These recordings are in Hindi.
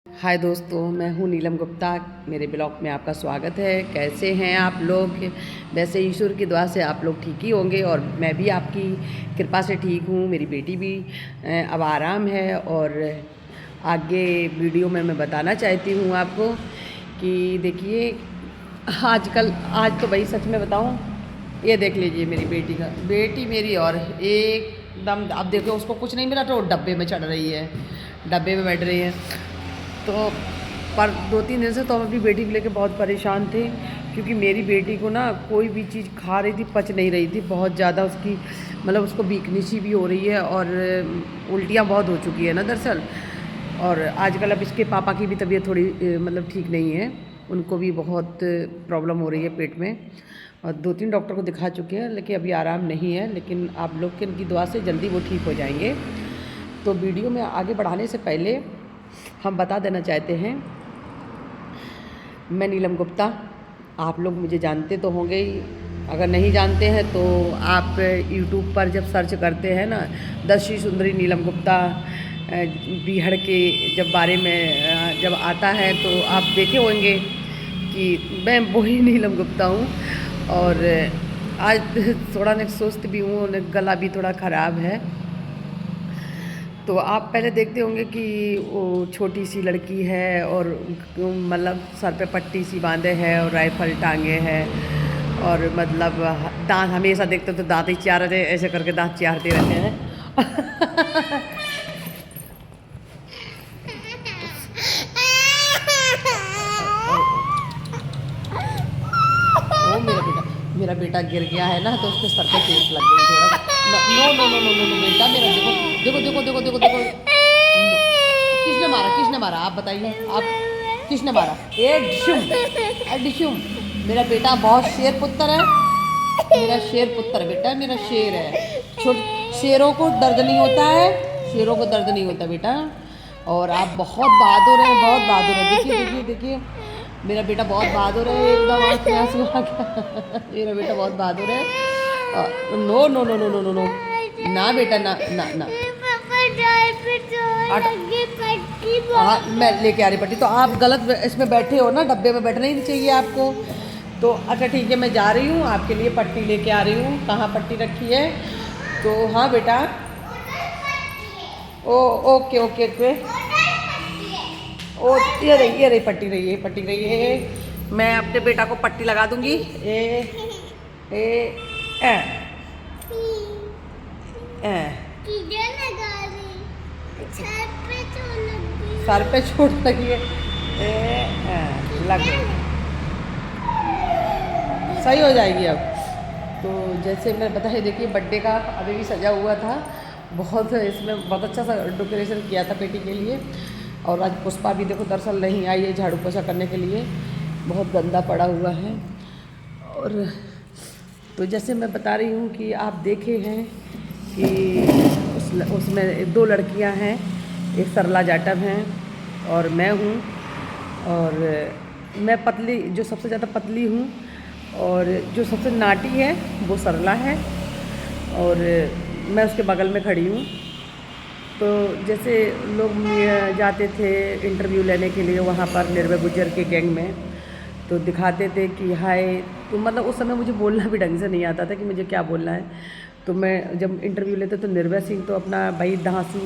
हाय दोस्तों, मैं हूँ नीलम गुप्ता। मेरे ब्लॉग में आपका स्वागत है। कैसे हैं आप लोग? वैसे ईश्वर की दुआ से आप लोग ठीक ही होंगे और मैं भी आपकी कृपा से ठीक हूँ। मेरी बेटी भी अब आराम है। और आगे वीडियो में मैं बताना चाहती हूँ आपको कि देखिए, आज तो भाई सच में बताऊँ, ये देख लीजिए मेरी बेटी मेरी और एकदम, अब देखो उसको कुछ नहीं मिला तो डब्बे में चढ़ रही है, डब्बे में बैठ रही है। तो पर 2-3 दिन से तो हम अपनी बेटी को लेकर बहुत परेशान थे, क्योंकि मेरी बेटी को ना कोई भी चीज़ खा रही थी पच नहीं रही थी। बहुत ज़्यादा उसकी मतलब उसको वीकनेस भी हो रही है और उल्टियाँ बहुत हो चुकी है ना दरअसल। और आजकल अब इसके पापा की भी तबीयत थोड़ी मतलब ठीक नहीं है, उनको भी बहुत प्रॉब्लम हो रही है पेट में। और 2-3 डॉक्टर को दिखा चुके हैं लेकिन अभी आराम नहीं है, लेकिन आप लोग की दुआ से जल्दी वो ठीक हो जाएंगे। तो वीडियो में आगे बढ़ाने से पहले हम बता देना चाहते हैं, मैं नीलम गुप्ता, आप लोग मुझे जानते तो होंगे ही। अगर नहीं जानते हैं तो आप यूट्यूब पर जब सर्च करते हैं ना, 10 श्री सुंदरी नीलम गुप्ता बीहड़ के जब बारे में जब आता है तो आप देखे होंगे कि मैं वही नीलम गुप्ता हूँ। और आज थोड़ा न सुस्त भी हूँ और गला भी थोड़ा ख़राब है। तो आप पहले देखते होंगे कि वो छोटी सी लड़की है और मतलब सर पे पट्टी सी बांधे है और राइफल टांगे है, और मतलब दांत हमेशा देखते तो दांत ही चार रहे, ऐसे करके दांत चारते रहते हैं। ओ मेरा बेटा गिर गया है ना, तो उसके सर पे चोट लग गई थोड़ा। No no no no no no बेटा मेरा, देखो देखो देखो देखो देखो देखो, किसने मारा आप बताइए, आप किसने मारा? ए डिशुम, मेरा बेटा बहुत शेर पुत्र है, मेरा शेर पुत्र बेटा, मेरा शेर है। शेरों को दर्द नहीं होता है, शेरों को दर्द नहीं होता बेटा। और आप बहुत बहादुर हैं, बहुत बहादुर हैं। देखिए देखिए देखिए, मेरा बेटा बहुत बहादुर है, एकदम आँख में आंसू आ गया। मेरा बेटा बहुत बहादुर है। No no no no no no no, ना बेटा, ना ना ना। हाँ, मैं लेके आ रही पट्टी। तो आप गलत इसमें बैठे हो ना, डब्बे में बैठना ही नहीं चाहिए आपको। तो अच्छा ठीक है, मैं जा रही हूँ, आपके लिए पट्टी लेके आ रही हूँ। कहाँ पट्टी रखी है? तो हाँ बेटा, ओ ओके ओके ओके। ओ ये रही पट्टी, रही है पट्टी, रही है। मैं अपने बेटा को पट्टी लगा दूंगी। ए ए ए सर पे चोट लगी है। लग गई, सही हो जाएगी अब। तो जैसे मैं बताया, देखिए बर्थडे का अभी भी सजा हुआ था, बहुत इसमें बहुत अच्छा सा डेकोरेशन किया था बेटी के लिए। और आज पुष्पा भी देखो दरअसल नहीं आई है झाड़ू पोछा करने के लिए, बहुत गंदा पड़ा हुआ है। और तो जैसे मैं बता रही हूँ कि आप देखे हैं कि उसमें 2 लड़कियाँ हैं, एक सरला जाटव हैं और मैं हूँ। और मैं पतली, जो सबसे ज़्यादा पतली हूँ, और जो सबसे नाटी है वो सरला है, और मैं उसके बगल में खड़ी हूँ। तो जैसे लोग जाते थे इंटरव्यू लेने के लिए वहाँ पर निर्भय गुज्जर के गैंग में, तो दिखाते थे कि हाय, तो मतलब उस समय मुझे बोलना भी ढंग से नहीं आता था कि मुझे क्या बोलना है। तो मैं जब इंटरव्यू लेते तो निर्भय सिंह तो अपना भाई धांसू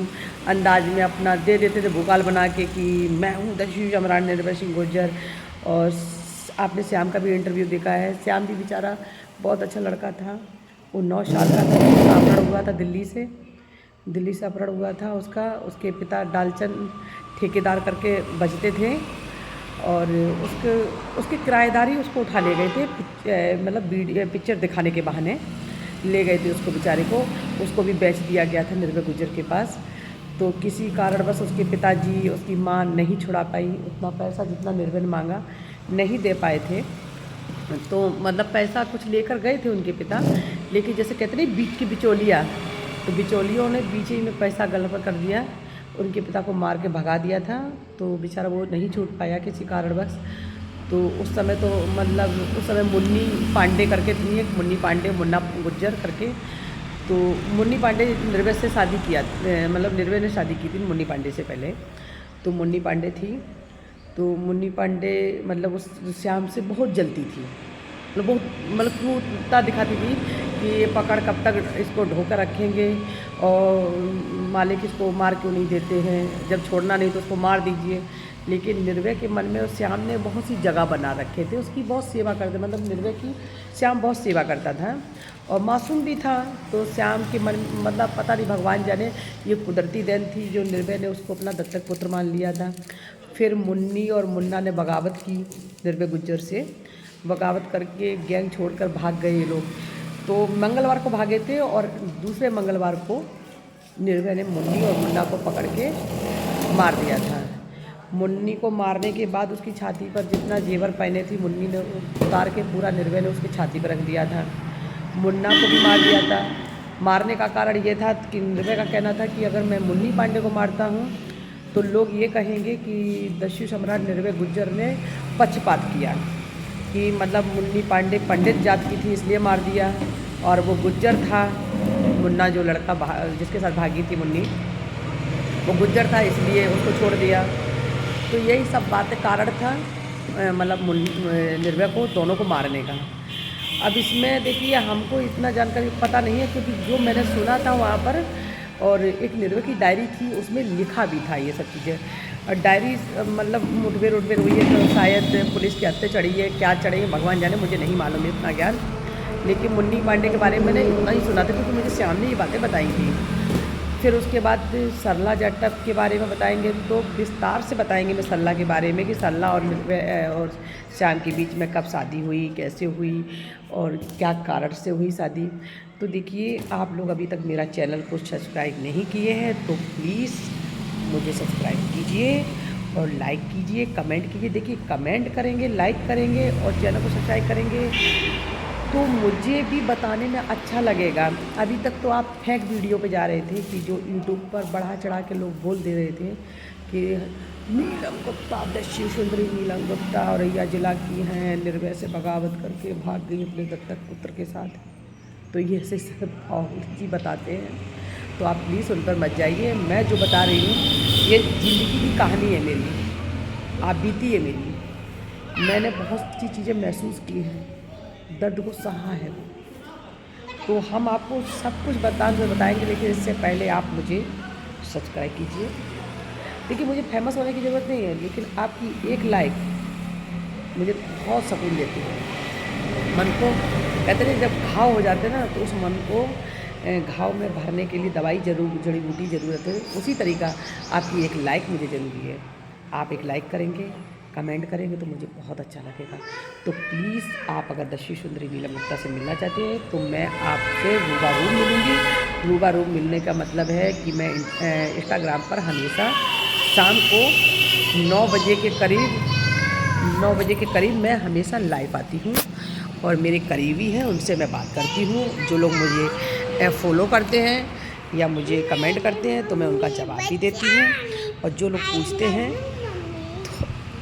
अंदाज में अपना दे देते थे भूकाल बना के कि मैं हूँ दशरथ सम्राट निर्भय सिंह गुर्जर। और आपने श्याम का भी इंटरव्यू देखा है, श्याम भी बेचारा बहुत अच्छा लड़का था। वो 9 साल का था, उसका अपहरण हुआ था दिल्ली से अपहरण हुआ था उसका। उसके पिता डालचंद ठेकेदार करके बजते थे, और उसके किराएदार ही उसको उठा ले गए थे, मतलब पिक्चर दिखाने के बहाने ले गए थे उसको बेचारे को। उसको भी बेच दिया गया था निर्भय गुज्जर के पास। तो किसी कारणवश उसके पिताजी, उसकी माँ नहीं छुड़ा पाई उतना पैसा जितना निर्भय ने मांगा, नहीं दे पाए थे। तो मतलब पैसा कुछ लेकर गए थे उनके पिता, लेकिन जैसे कहते नहीं बीच की बिचौलिया, तो बिचौलियों ने बीच ही में पैसा गलत कर दिया, उनके पिता को मार के भगा दिया था। तो बेचारा वो नहीं छूट पाया किसी कारणवश। तो उस समय तो मतलब उस समय मुन्नी पांडे करके थी एक, मुन्नी पांडे मुन्ना गुज्जर करके। तो मुन्नी पांडे निर्भय से शादी किया, मतलब निर्भय ने शादी की थी मुन्नी पांडे से पहले। तो तो मुन्नी पांडे थी। तो मुन्नी पांडे मतलब उस श्याम से बहुत जलती थी, मतलब बहुत मतलब क्रूरता दिखाती थी कि ये पकड़ कब तक इसको ढोकर रखेंगे और मालिक इसको मार क्यों नहीं देते हैं, जब छोड़ना नहीं तो उसको मार दीजिए। लेकिन निर्भय के मन में श्याम ने बहुत सी जगह बना रखे थे, उसकी बहुत सेवा करते, मतलब निर्भय की श्याम बहुत सेवा करता था और मासूम भी था। तो श्याम के मन मतलब पता नहीं भगवान जाने ये कुदरती देन थी जो निर्भय ने उसको अपना दत्तक पुत्र मान लिया था। फिर मुन्नी और मुन्ना ने बगावत की निर्भय गुज्जर से, बगावत करके गैंग छोड़कर भाग गए ये लोग। तो मंगलवार को भागे थे और दूसरे मंगलवार को निर्भय ने मुन्नी और मुन्ना को पकड़ के मार दिया था। मुन्नी को मारने के बाद उसकी छाती पर जितना जेवर पहने थी मुन्नी ने उतार के पूरा निर्भय ने उसकी छाती पर रख दिया था। मुन्ना को भी मार दिया था। मारने का कारण ये था कि निर्भय का कहना था कि अगर मैं मुन्नी पांडे को मारता हूँ तो लोग ये कहेंगे कि दस्यु सम्राट निर्भय गुज्जर ने पक्षपात किया, कि मतलब मुन्नी पांडे पंडित जात की थी इसलिए मार दिया और वो गुज्जर था, मुन्ना जो लड़का जिसके साथ भागी थी मुन्नी वो गुज्जर था इसलिए उसको छोड़ दिया। तो यही सब बातें कारण था मतलब निर्भय को दोनों को मारने का। अब इसमें देखिए हमको इतना जानकारी पता नहीं है, क्योंकि जो मैंने सुना था वहाँ पर और एक निर्भय की डायरी थी उसमें लिखा भी था ये सब चीज़ें। और डायरी मतलब मुठभेड़ उठभेड़ हुई है तो शायद पुलिस के हत्थे चढ़ी है, क्या चढ़ी है भगवान जाने, मुझे नहीं मालूम है इतना ज्ञान। लेकिन मुन्नी पांडे के बारे में मैंने इतना ही सुना था क्योंकि मुझे श्याम ने ये बातें बताई थी। फिर उसके बाद सरला जाटव के बारे में बताएंगे तो विस्तार से बताएंगे मैं सरला के बारे में कि सरला और श्याम के बीच में कब शादी हुई, कैसे हुई और क्या कारण से हुई शादी। तो देखिए आप लोग अभी तक मेरा चैनल को सब्सक्राइब नहीं किए हैं तो प्लीज़ मुझे सब्सक्राइब कीजिए और लाइक कीजिए, कमेंट कीजिए। देखिए कमेंट करेंगे, लाइक करेंगे और चैनल को सब्सक्राइब करेंगे तो मुझे भी बताने में अच्छा लगेगा। अभी तक तो आप फेक वीडियो पे जा रहे थे कि जो यूट्यूब पर बढ़ा चढ़ा के लोग बोल दे रहे थे कि नीलम गुप्ता दस्यु सुंदरी नीलम गुप्ता औरैया जिला की हैं, निर्भय से बगावत करके भाग गई अपने दत्तक पुत्र के साथ। तो ये ऐसे सब जी बताते हैं, तो आप प्लीज़ उन पर मत जाइए। मैं जो बता रही हूँ ये ज़िंदगी की कहानी है मेरी, आप बीती है मेरी। मैंने बहुत सी चीज़ें महसूस की हैं, दर्द को सहा है। तो हम आपको सब कुछ बताएंगे, लेकिन इससे पहले आप मुझे सब्सक्राइब कीजिए। देखिए मुझे फेमस होने की ज़रूरत नहीं है, लेकिन आपकी एक लाइक मुझे बहुत सुकून देती है। मन को कहते हैं जब घाव हो जाते हैं ना तो उस मन को घाव में भरने के लिए दवाई जरूर, जड़ी बूटी ज़रूरत है। उसी तरीका आपकी एक लाइक मुझे ज़रूरी है। आप एक लाइक करेंगे, कमेंट करेंगे तो मुझे बहुत अच्छा लगेगा। तो प्लीज़ आप अगर दस्यु सुंदरी नीलम गुप्ता से मिलना चाहते हैं तो मैं आपसे रूबरू मिलूँगी। रूबरू मिलने का मतलब है कि मैं इंस्टाग्राम पर हमेशा शाम को 9 बजे के करीब मैं हमेशा लाइव आती हूँ और मेरे करीबी हैं उनसे मैं बात करती हूँ। जो लोग मुझे फॉलो करते हैं या मुझे कमेंट करते हैं तो मैं उनका जवाब भी देती हूँ। और जो लोग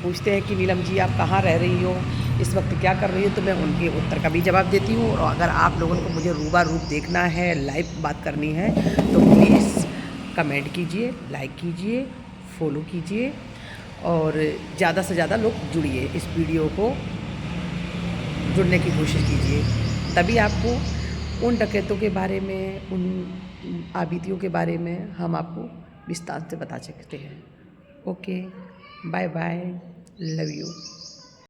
पूछते हैं कि नीलम जी आप कहाँ रह रही हो, इस वक्त क्या कर रही हो, तो मैं उनके उत्तर का भी जवाब देती हूँ। और अगर आप लोगों को मुझे रूबरू देखना है, लाइव बात करनी है तो प्लीज़ कमेंट कीजिए, लाइक कीजिए, फॉलो कीजिए और ज़्यादा से ज़्यादा लोग जुड़िए, इस वीडियो को जुड़ने की कोशिश कीजिए। तभी आपको उन डकैतों के बारे में, उन आबिदियों के बारे में हम आपको विस्तार से बता सकते हैं। Okay, bye bye, love you.